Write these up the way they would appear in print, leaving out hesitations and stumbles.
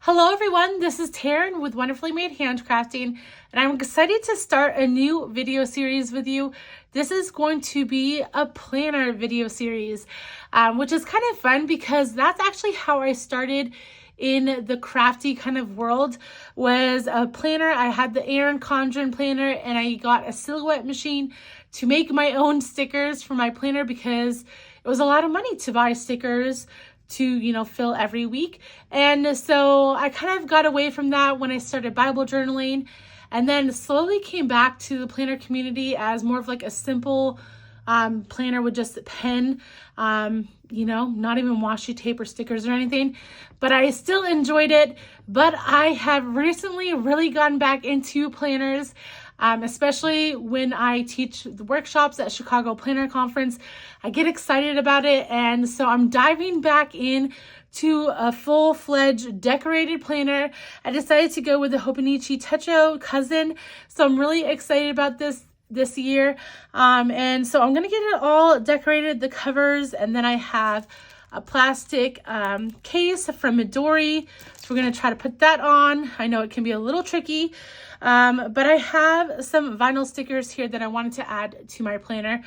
Hello everyone, this is Taryn with Wonderfully Made Handcrafting, and I'm excited to start a new video series with you. This is going to be a planner video series, which is kind of fun because that's actually how I started in the crafty kind of world. Was a planner. I had the Erin Condren planner and I got a silhouette machine to make my own stickers for my planner because it was a lot of money to buy stickers to, fill every week. And so I kind of got away from that when I started Bible journaling, and then slowly came back to the planner community as more of like a simple planner with just a pen, not even washi tape or stickers or anything, but I still enjoyed it. But I have recently really gotten back into planners, especially when I teach the workshops at Chicago Planner Conference. I get excited about it, and so I'm diving back in to a full-fledged decorated planner. I decided to go with the Hobonichi Techo Cousin, so I'm really excited about this year. And so I'm gonna get it all decorated, the covers, and then I have a plastic case from Midori. So we're gonna try to put that on. I know it can be a little tricky, but I have some vinyl stickers here that I wanted to add to my planner.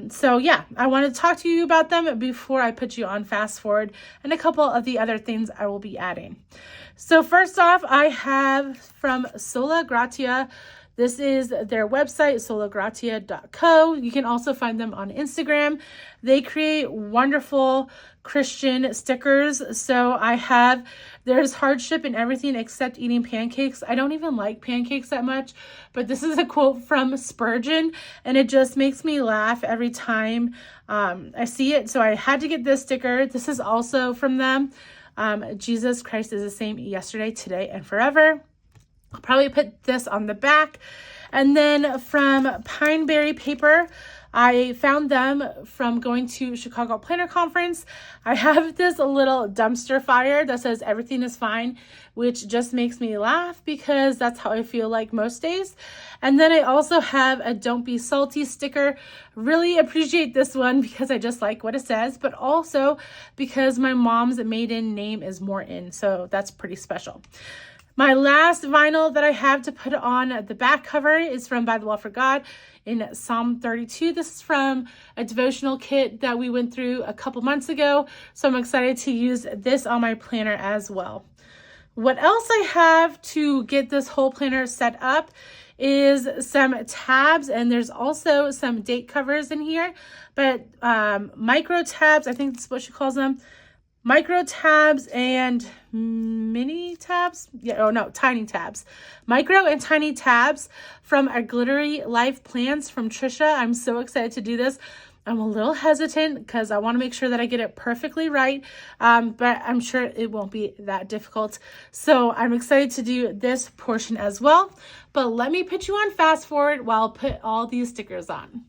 So yeah, I wanted to talk to you about them before I put you on fast forward and a couple of the other things I will be adding. So first off, I have from SOLA GRATIA. This is their website, solagratia.co. You can also find them on Instagram. They create wonderful Christian stickers. So there's hardship in everything except eating pancakes. I don't even like pancakes that much, but this is a quote from Spurgeon, and it just makes me laugh every time I see it. So I had to get this sticker. This is also from them. Jesus Christ is the same yesterday, today, and forever. I'll probably put this on the back. And then from PINEBERRY paper, I found them from going to Chicago Planner Conference. I have this little dumpster fire that says everything is fine, which just makes me laugh because that's how I feel like most days. And then I also have a Don't Be Salty sticker. Really appreciate this one because I just like what it says, but also because my mom's maiden name is Morton, so that's pretty special. My last vinyl that I have to put on the back cover is from By the Law for God in Psalm 32. This is from a devotional kit that we went through a couple months ago, so I'm excited to use this on my planner as well. What else I have to get this whole planner set up is some tabs, and there's also some date covers in here, but micro tabs, I think that's what she calls them. Micro tabs and mini tabs. Tiny tabs. Micro and tiny tabs from our Glittery Life Plans from Trisha. I'm so excited to do this. I'm a little hesitant because I want to make sure that I get it perfectly right, but I'm sure it won't be that difficult. So I'm excited to do this portion as well. But let me put you on fast forward while I put all these stickers on.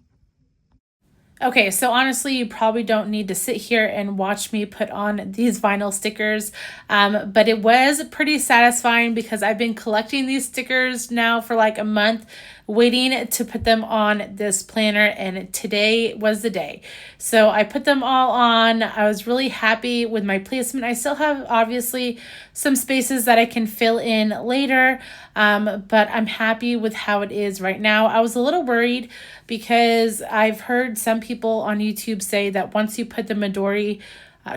Okay, so honestly, you probably don't need to sit here and watch me put on these vinyl stickers, but it was pretty satisfying because I've been collecting these stickers now for like a month, waiting to put them on this planner, and today was the day. So I put them all on. I was really happy with my placement. I still have obviously some spaces that I can fill in later, but I'm happy with how it is right now. I was a little worried because I've heard some people on YouTube say that once you put the Midori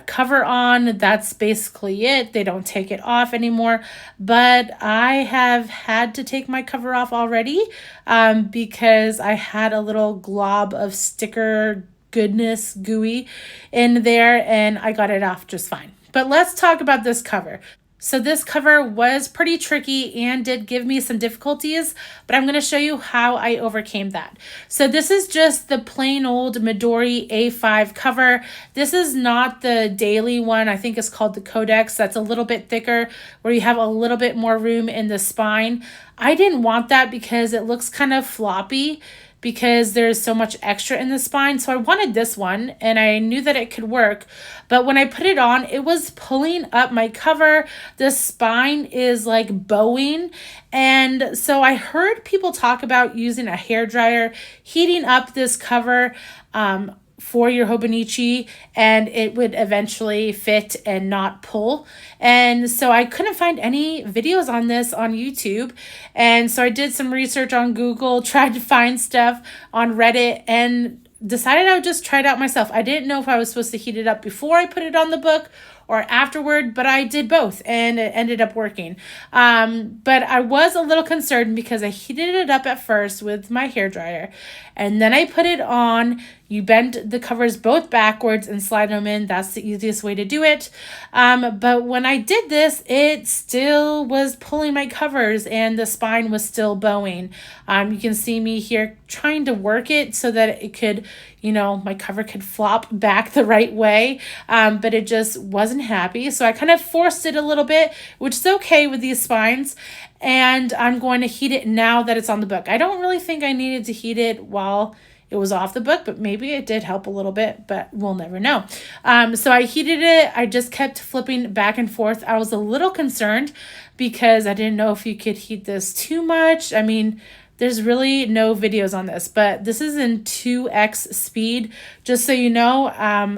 cover on, that's basically it. They don't take it off anymore. But I have had to take my cover off already because I had a little glob of sticker goodness gooey in there, and I got it off just fine. But let's talk about this cover. So this cover was pretty tricky and did give me some difficulties, but I'm going to show you how I overcame that. So this is just the plain old Midori A5 cover. This is not the daily one. I think it's called the Codex. That's a little bit thicker, where you have a little bit more room in the spine. I didn't want that because it looks kind of floppy because there's so much extra in the spine. So I wanted this one, and I knew that it could work. But when I put it on, it was pulling up my cover. The spine is like bowing. And so I heard people talk about using a hairdryer, heating up this cover. for your Hobonichi, and it would eventually fit and not pull. And so I couldn't find any videos on this on YouTube. And so I did some research on Google, tried to find stuff on Reddit, and decided I would just try it out myself. I didn't know if I was supposed to heat it up before I put it on the book or afterward, but I did both and it ended up working. But I was a little concerned because I heated it up at first with my hairdryer, and then I put it on. You bend the covers both backwards and slide them in. That's the easiest way to do it. But when I did this, it still was pulling my covers and the spine was still bowing. You can see me here trying to work it so that it could, my cover could flop back the right way, but it just wasn't happy. So I kind of forced it a little bit, which is okay with these spines. And I'm going to heat it now that it's on the book. I don't really think I needed to heat it while it was off the book, but maybe it did help a little bit, but we'll never know. So I heated it. I just kept flipping back and forth. I was a little concerned because I didn't know if you could heat this too much. I mean, there's really no videos on this, but this is in 2x speed, just so you know.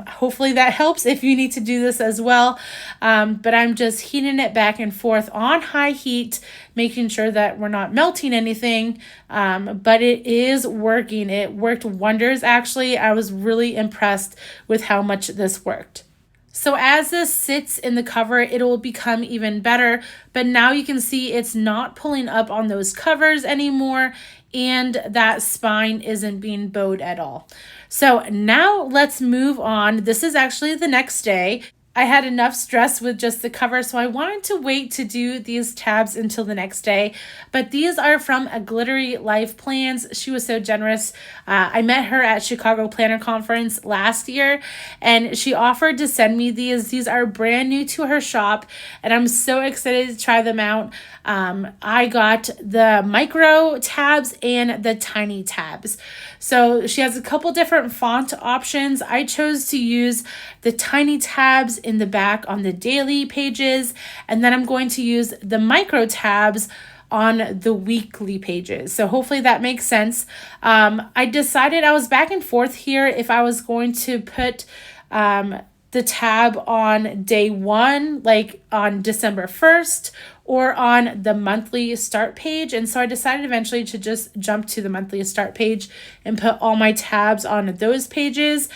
Hopefully that helps if you need to do this as well. But I'm just heating it back and forth on high heat, making sure that we're not melting anything. But it is working. It worked wonders, actually. I was really impressed with how much this worked. So as this sits in the cover, it will become even better, but now you can see it's not pulling up on those covers anymore, and that spine isn't being bowed at all. So now let's move on. This is actually the next day. I had enough stress with just the cover, so I wanted to wait to do these tabs until the next day. But these are from a Glittery Life Plans. She was so generous. I met her at Chicago Planner Conference last year, and she offered to send me these. These are brand new to her shop, and I'm so excited to try them out. I got the micro tabs and the tiny tabs. So she has a couple different font options. I chose to use the tiny tabs in the back on the daily pages, and then I'm going to use the micro tabs on the weekly pages. So hopefully that makes sense. I decided I was back and forth here if I was going to put the tab on day 1, like on December 1st, or on the monthly start page. And so I decided eventually to just jump to the monthly start page and put all my tabs on those pages,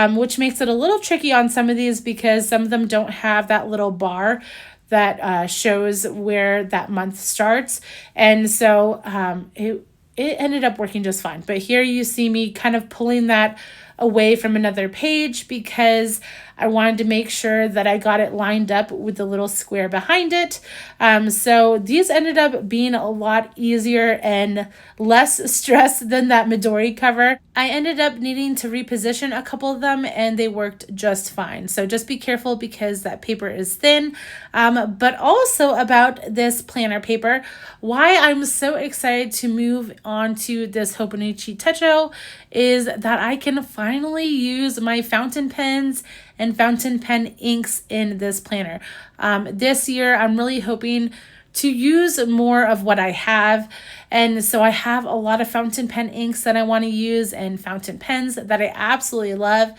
which makes it a little tricky on some of these because some of them don't have that little bar that shows where that month starts. And so it ended up working just fine. But here you see me kind of pulling that away from another page because I wanted to make sure that I got it lined up with the little square behind it. So these ended up being a lot easier and less stress than that Midori cover. I ended up needing to reposition a couple of them and they worked just fine. So just be careful because that paper is thin. But also about this planner paper, why I'm so excited to move on to this Hobonichi Techo is that I can finally use my fountain pens and fountain pen inks in this planner. This year, I'm really hoping to use more of what I have. And so I have a lot of fountain pen inks that I want to use and fountain pens that I absolutely love.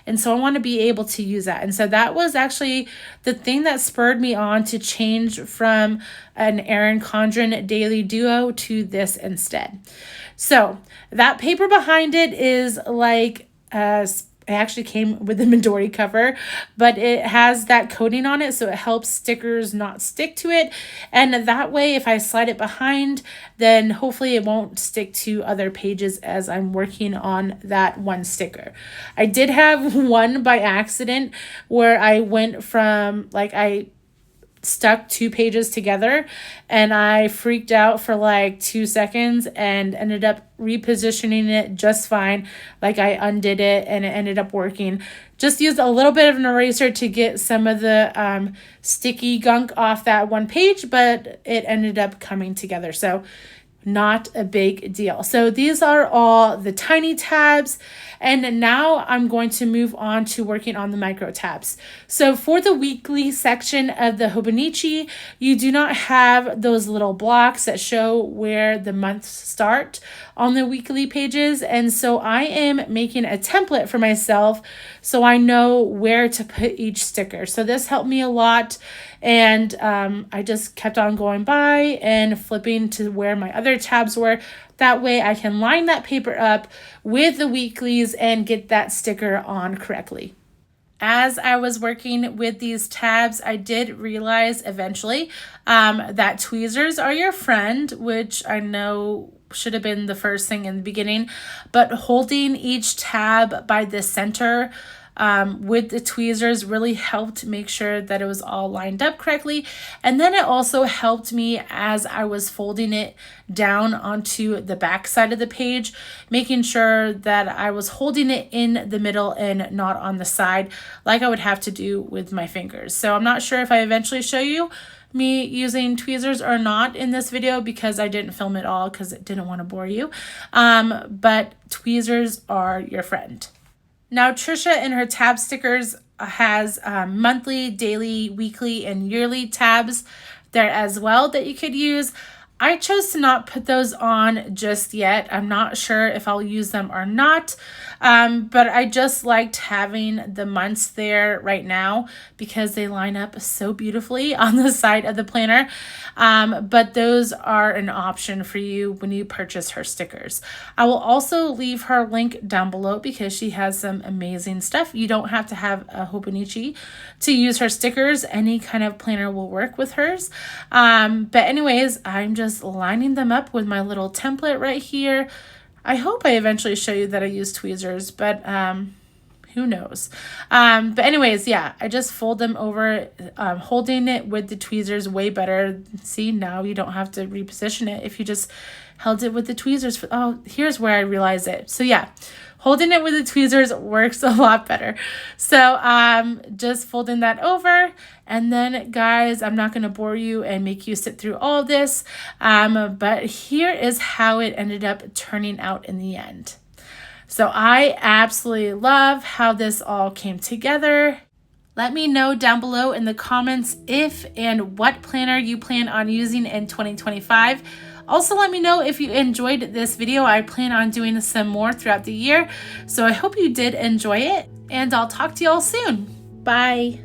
And so I want to be able to use that. And so that was actually the thing that spurred me on to change from an Erin Condren Daily Duo to this instead. So that paper behind it is like it actually came with the Midori cover, but it has that coating on it, so it helps stickers not stick to it. And that way, if I slide it behind, then hopefully it won't stick to other pages as I'm working on that one sticker. I did have one by accident where I went from, I stuck 2 pages together and I freaked out for like 2 seconds and ended up repositioning it just fine. Like I undid it and it ended up working. Just used a little bit of an eraser to get some of the sticky gunk off that one page, but it ended up coming together. So not a big deal. So these are all the tiny tabs. And now I'm going to move on to working on the micro tabs. So for the weekly section of the Hobonichi, you do not have those little blocks that show where the months start on the weekly pages. And so I am making a template for myself so I know where to put each sticker. So this helped me a lot. And I just kept on going by and flipping to where my other tabs were. That way I can line that paper up with the weeklies and get that sticker on correctly. As I was working with these tabs, I did realize eventually that tweezers are your friend, which I know should have been the first thing in the beginning, but holding each tab by the center with the tweezers really helped make sure that it was all lined up correctly. And then it also helped me as I was folding it down onto the back side of the page, making sure that I was holding it in the middle and not on the side like I would have to do with my fingers. So I'm not sure if I eventually show you me using tweezers or not in this video because I didn't film it all because I didn't want to bore you. But tweezers are your friend. Now, Trisha in her tab stickers has monthly, daily, weekly, and yearly tabs there as well that you could use. I chose to not put those on just yet. I'm not sure if I'll use them or not, but I just liked having the months there right now because they line up so beautifully on the side of the planner. But those are an option for you when you purchase her stickers. I will also leave her link down below because she has some amazing stuff. You don't have to have a Hobonichi to use her stickers. Any kind of planner will work with hers. But anyways, I'm just lining them up with my little template right here. I hope I eventually show you that I use tweezers, but who knows? But anyways, yeah, I just fold them over, holding it with the tweezers way better. See, now you don't have to reposition it if you just held it with the tweezers. Oh, here's where I realize it. So yeah, holding it with the tweezers works a lot better. So just folding that over. And then guys, I'm not going to bore you and make you sit through all of this. But here is how it ended up turning out in the end. So I absolutely love how this all came together. Let me know down below in the comments if and what planner you plan on using in 2025. Also, let me know if you enjoyed this video. I plan on doing some more throughout the year. So I hope you did enjoy it, and I'll talk to you all soon. Bye.